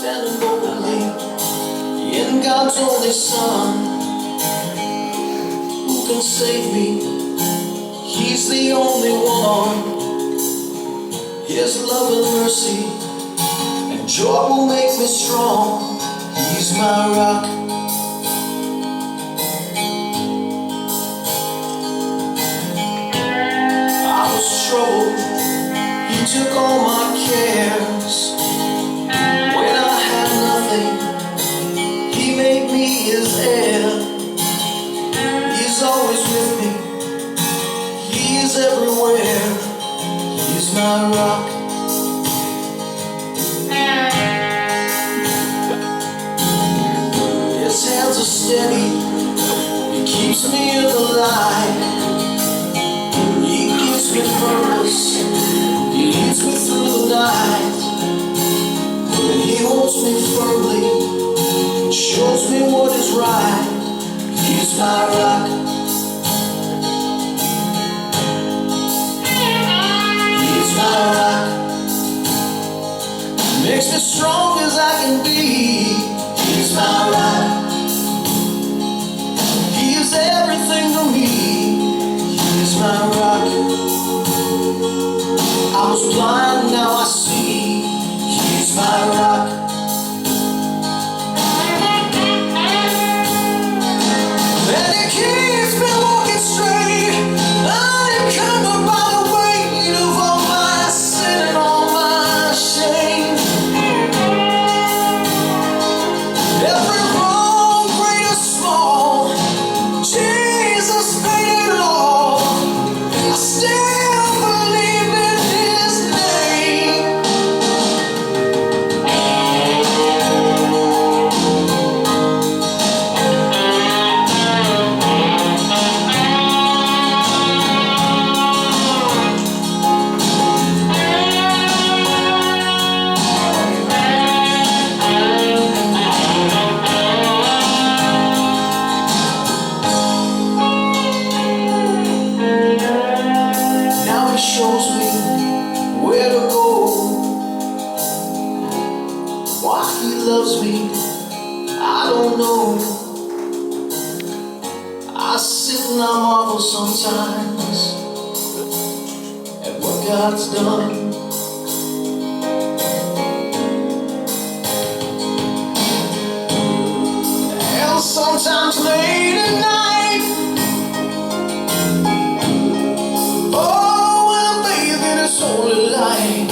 standing boldly in God's only Son. Who can save me? He's the only one. His love and mercy and joy will make me strong. He's my rock. I was troubled, He took all my cares. When I had nothing, He made me His heir. He's always with me, He is everywhere. He's my rock. His hands are steady, He keeps me in the light. He gives me purpose, He leads me through the night. And He holds me firmly, and shows me what is right. He's my rock. He's my rock. Makes me strong as I can be. He's my rock. He is everything to me. He's my rock. I was blind, now I see. He's my rock. And He keeps me walking straight. I am covered by the weight of all my sin and all my shame. Every wrong, great or small, Jesus paid it all. I still believe in His name. Now He shows me where to go. Why He loves me, I don't know. I sit and I marvel sometimes at what God's done. And sometimes late at night, oh, when I'm bathed in His holy light,